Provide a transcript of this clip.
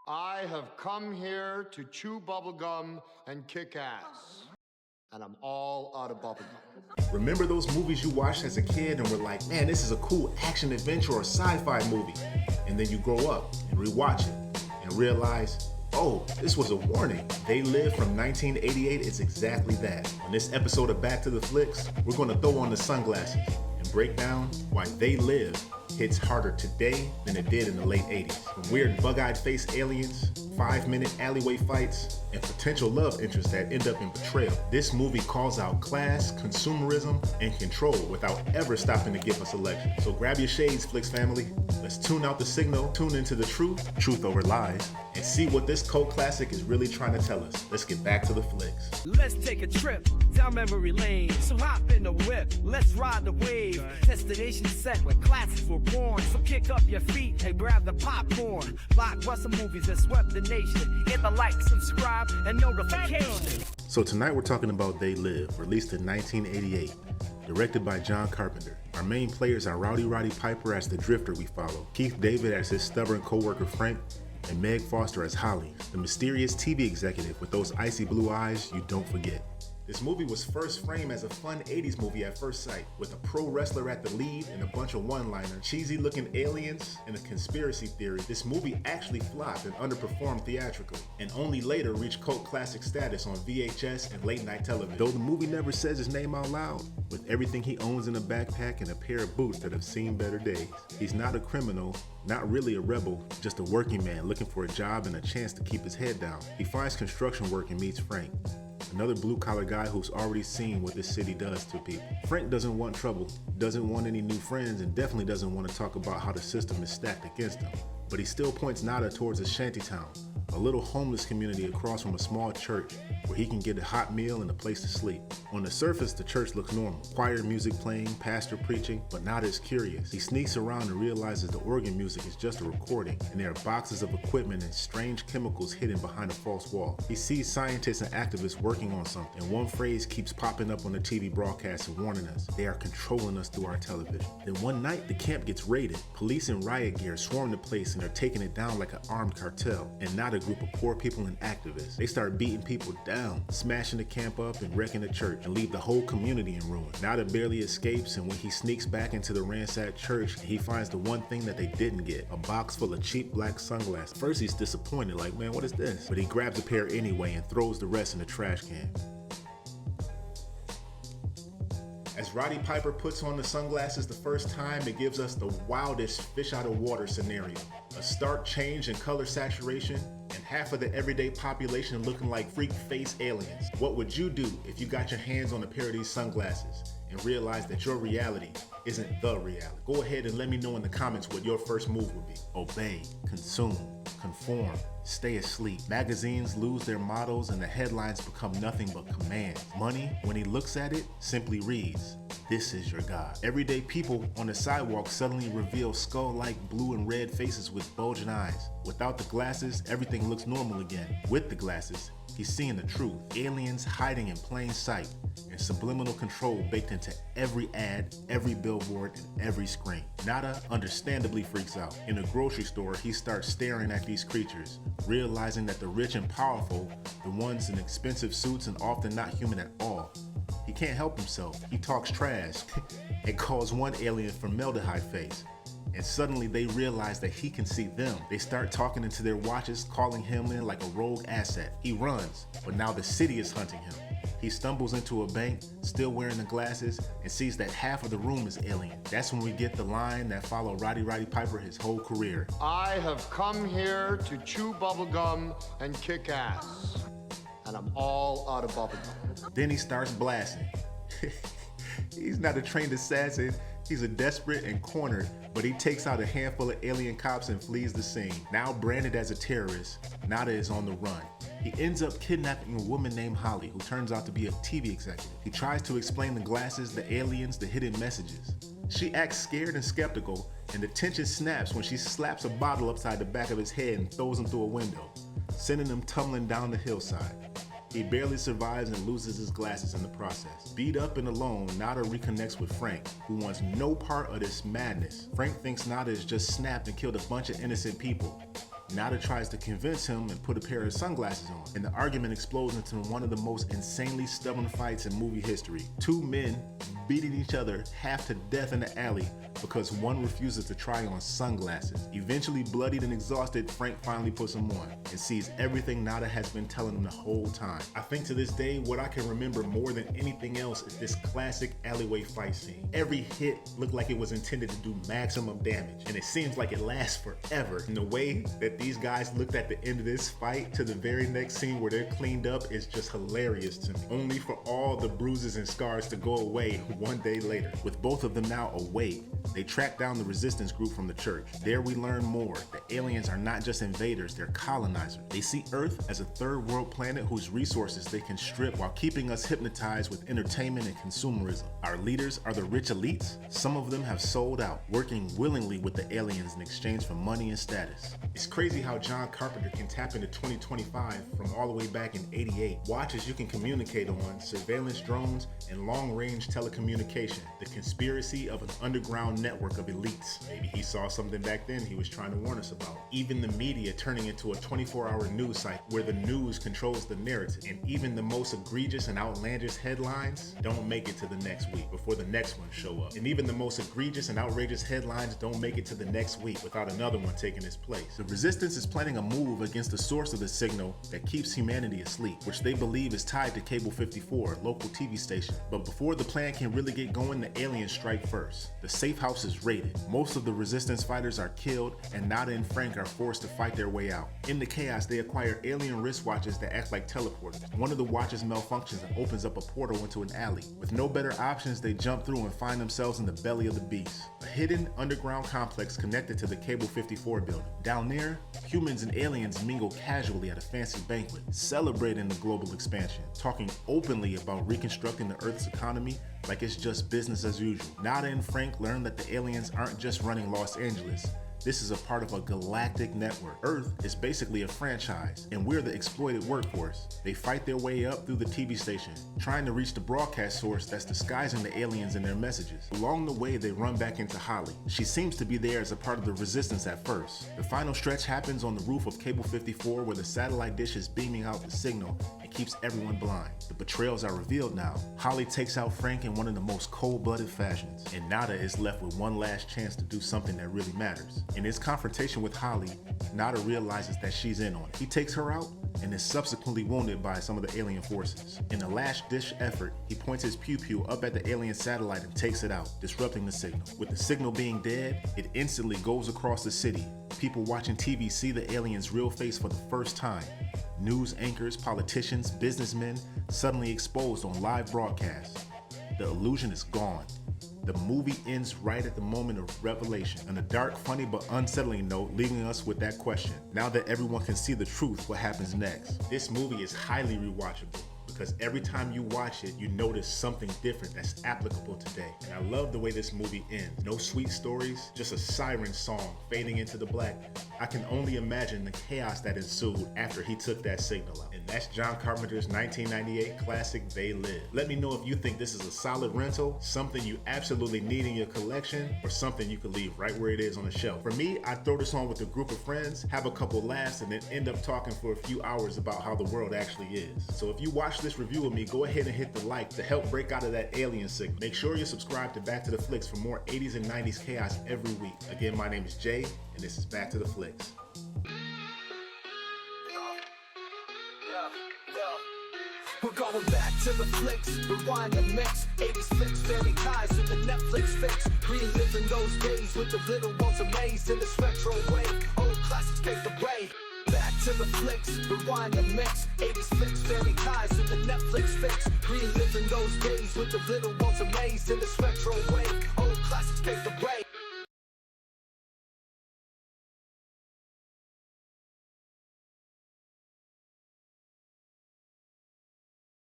I have come here to chew bubblegum and kick ass. And I'm all out of bubblegum. Remember those movies you watched as a kid and were like, man, this is a cool action adventure or sci-fi movie. And then you grow up and rewatch it and realize, oh, this was a warning. They Live from 1988 is exactly that. On this episode of Back to the Flicks, we're gonna throw on the sunglasses and break down why They Live hits harder today than it did in the late 80s. From weird bug-eyed face aliens, 5-minute alleyway fights, and potential love interests that end up in betrayal. This movie calls out class, consumerism, and control without ever stopping to give us a lecture. So grab your shades, Flix family. Let's tune out the signal, tune into the truth over lies, and see what this cult classic is really trying to tell us. Let's get back to the flicks. Let's take a trip down memory lane. So hop in the whip, let's ride the wave. Destination set where classics were born. So kick up your feet and grab the popcorn. Blockbuster movies that swept the nation. Hit the like, subscribe, and notification. So tonight we're talking about They Live, released in 1988, directed by John Carpenter. Our main players are Rowdy Roddy Piper as the drifter we follow, Keith David as his stubborn co-worker Frank, and Meg Foster as Holly, the mysterious TV executive with those icy blue eyes you don't forget. This movie was first framed as a fun 80s movie at first sight, with a pro wrestler at the lead and a bunch of one-liners, cheesy looking aliens, and a conspiracy theory. This movie actually flopped and underperformed theatrically, and only later reached cult classic status on VHS and late night television. Though the movie never says his name out loud, with everything he owns in a backpack and a pair of boots that have seen better days. He's not a criminal, not really a rebel, just a working man looking for a job and a chance to keep his head down. He finds construction work and meets Frank, another blue-collar guy who's already seen what this city does to people. Frank doesn't want trouble, doesn't want any new friends, and definitely doesn't want to talk about how the system is stacked against him. But he still points Nada towards a shantytown, a little homeless community across from a small church where he can get a hot meal and a place to sleep. On the surface, the church looks normal. Choir music playing, pastor preaching, but Nada is curious. He sneaks around and realizes the organ music is just a recording, and there are boxes of equipment and strange chemicals hidden behind a false wall. He sees scientists and activists working on something, and one phrase keeps popping up on the TV broadcast and warning us. They are controlling us through our television. Then one night, the camp gets raided. Police in riot gear swarm the place and are taking it down like an armed cartel, and Nada group of poor people and activists. They start beating people down, smashing the camp up and wrecking the church, and leave the whole community in ruin. Nada barely escapes, and when he sneaks back into the ransacked church, he finds the one thing that they didn't get, a box full of cheap black sunglasses. First he's disappointed, like, man, what is this? But he grabs a pair anyway and throws the rest in the trash can. As Roddy Piper puts on the sunglasses the first time, it gives us the wildest fish out of water scenario. A stark change in color saturation, and half of the everyday population looking like freak face aliens. What would you do if you got your hands on a pair of these sunglasses and realized that your reality isn't the reality? Go ahead and let me know in the comments what your first move would be. Obey, consume, conform, stay asleep. Magazines lose their mottos and the headlines become nothing but commands. Money, when he looks at it, simply reads, "This is your God." Everyday people on the sidewalk suddenly reveal skull-like blue and red faces with bulging eyes. Without the glasses, everything looks normal again. With the glasses, he's seeing the truth. Aliens hiding in plain sight, and subliminal control baked into every ad, every billboard, and every screen. Nada understandably freaks out. In a grocery store, he starts staring at these creatures, realizing that the rich and powerful, the ones in expensive suits and often not human at all, he can't help himself. He talks trash and calls one alien formaldehyde face. And suddenly they realize that he can see them. They start talking into their watches, calling him in like a rogue asset. He runs, but now the city is hunting him. He stumbles into a bank, still wearing the glasses, and sees that half of the room is alien. That's when we get the line that followed Roddy Roddy Piper his whole career. I have come here to chew bubblegum and kick ass. And I'm all out of bubblegum. Then he starts blasting. He's not a trained assassin. He's a desperate and cornered, but he takes out a handful of alien cops and flees the scene. Now branded as a terrorist, Nada is on the run. He ends up kidnapping a woman named Holly, who turns out to be a TV executive. He tries to explain the glasses, the aliens, the hidden messages. She acts scared and skeptical, and the tension snaps when she slaps a bottle upside the back of his head and throws him through a window, sending him tumbling down the hillside. He barely survives and loses his glasses in the process. Beat up and alone, Nada reconnects with Frank, who wants no part of this madness. Frank thinks Nada has just snapped and killed a bunch of innocent people. Nada tries to convince him and put a pair of sunglasses on, and the argument explodes into one of the most insanely stubborn fights in movie history. Two men beating each other half to death in the alley because one refuses to try on sunglasses. Eventually bloodied and exhausted, Frank finally puts them on and sees everything Nada has been telling him the whole time. I think to this day, what I can remember more than anything else is this classic alleyway fight scene. Every hit looked like it was intended to do maximum damage, and it seems like it lasts forever. And the way that these guys looked at the end of this fight to the very next scene where they're cleaned up is just hilarious to me. Only for all the bruises and scars to go away one day later. With both of them now awake, they track down the resistance group from the church. There we learn more. The aliens are not just invaders, they're colonizers. They see Earth as a third world planet whose resources they can strip while keeping us hypnotized with entertainment and consumerism. Our leaders are the rich elites. Some of them have sold out, working willingly with the aliens in exchange for money and status. It's crazy how John Carpenter can tap into 2025 from all the way back in '88. Watches you can communicate on, surveillance drones, and long-range telecommunication. The conspiracy of an underground network of elites. Maybe he saw something back then he was trying to warn us about. Even the media turning into a 24-hour news site where the news controls the narrative. And even the most egregious and outlandish headlines don't make it to the next week before the next one show up. And even the most egregious and outrageous headlines don't make it to the next week without another one taking its place. The resistance is planning a move against the source of the signal that keeps humanity asleep, which they believe is tied to Cable 54, a local TV station. But before the plan can really get going, the aliens strike first. The safe house is raided. Most of the resistance fighters are killed, and Nada and Frank are forced to fight their way out. In the chaos, they acquire alien wristwatches that act like teleporters. One of the watches malfunctions and opens up a portal into an alley. With no better options, they jump through and find themselves in the belly of the beast, a hidden underground complex connected to the Cable 54 building. Down there, humans and aliens mingle casually at a fancy banquet, celebrating the global expansion, talking openly about reconstructing the Earth's economy like it's just business as usual. Nada and Frank learn that the aliens aren't just running Los Angeles. This is a part of a galactic network. Earth is basically a franchise, and we're the exploited workforce. They fight their way up through the TV station, trying to reach the broadcast source that's disguising the aliens in their messages. Along the way, they run back into Holly. She seems to be there as a part of the resistance at first. The final stretch happens on the roof of Cable 54, where the satellite dish is beaming out the signal and keeps everyone blind. The betrayals are revealed now. Holly takes out Frank in one of the most cold-blooded fashions, and Nada is left with one last chance to do something that really matters. In his confrontation with Holly, Nada realizes that she's in on it. He takes her out and is subsequently wounded by some of the alien forces. In a last-ditch effort, he points his pew-pew up at the alien satellite and takes it out, disrupting the signal. With the signal being dead, it instantly goes across the city. People watching TV see the alien's real face for the first time. News anchors, politicians, businessmen suddenly exposed on live broadcasts. The illusion is gone. The movie ends right at the moment of revelation, on a dark, funny, but unsettling note, leaving us with that question. Now that everyone can see the truth, what happens next? This movie is highly rewatchable, because every time you watch it, you notice something different that's applicable today. And I love the way this movie ends. No sweet stories, just a siren song fading into the black. I can only imagine the chaos that ensued after he took that signal out. And that's John Carpenter's 1998 classic, They Live. Let me know if you think this is a solid rental, something you absolutely need in your collection, or something you could leave right where it is on the shelf. For me, I throw this on with a group of friends, have a couple laughs, and then end up talking for a few hours about how the world actually is. So if you watch this review with me, go ahead and hit the like to help break out of that alien signal. Make sure you're subscribed to Back to the Flix for more 80s and 90s chaos every week. Again, my name is Jay, and this is Back to the Flix. We're going back to the flicks, rewind and mix 80s flicks, family ties with the Netflix fix. Reliving those days with the little ones amazed in this retro wave. Old classics take the way. Back to the flicks, rewind and mix 80s flicks, family ties with the Netflix fix. Reliving those days with the little ones amazed in this retro wave. Old classics take the way.